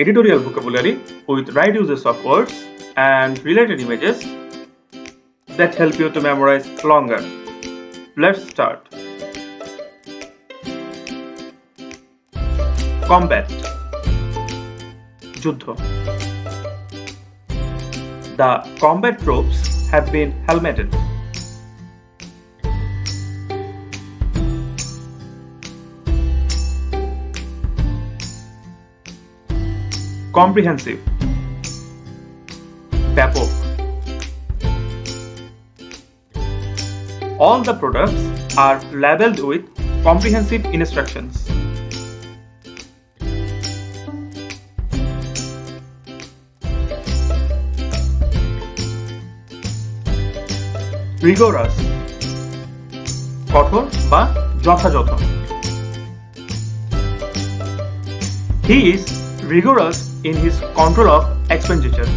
editorial vocabulary with right uses of words and related images that help you to memorize longer. Let's start. Combat. Juddho. The combat troops have been helmeted. Comprehensive. ব্যাপক. All the products are labeled with comprehensive instructions. Rigorous. কঠোর বা যথাযথ. He is rigorous in his control of expenditure.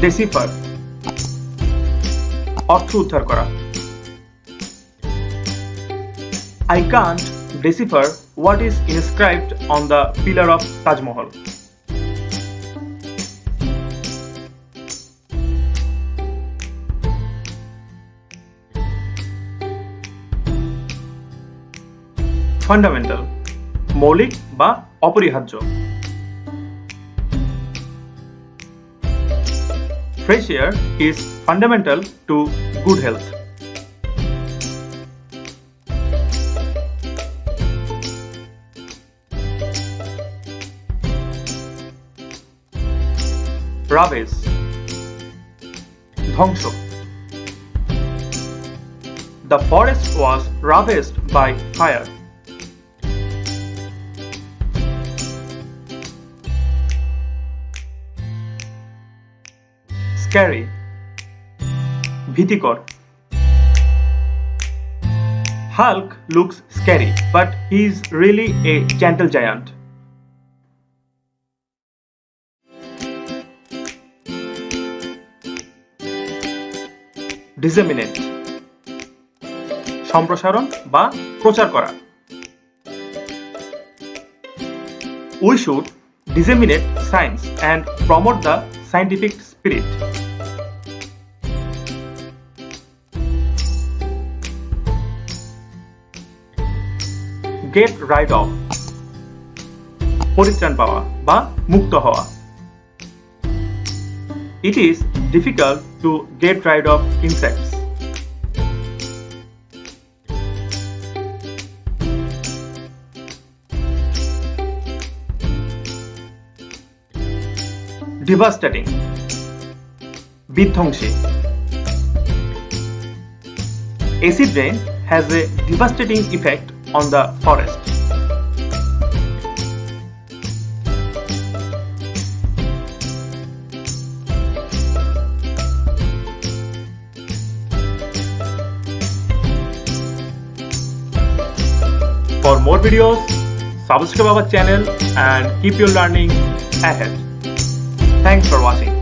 Decipher. অর্থ উদ্ধার করা. I can't decipher what is inscribed on the pillar of Taj Mahal. Fundamental. মৌলিক বা অপরিহার্য. Fresh air is fundamental to good health. Ravage. ধ্বংস. The forest was ravaged by fire. Scary. ভীতিকর. Hulk looks scary, but he is really a gentle giant. Disseminate. সম্প্রসারণ বা প্রচার করা. We should disseminate science and promote the scientific spirit. Get rid of. পরিত্রাণ পাওয়া বা মুক্ত হওয়া. It is difficult to get rid of insects. Devastating. বিধ্বংসী. Acid rain has a devastating effect on the forest. For more videos, subscribe our channel and keep your learning ahead. Thanks for watching.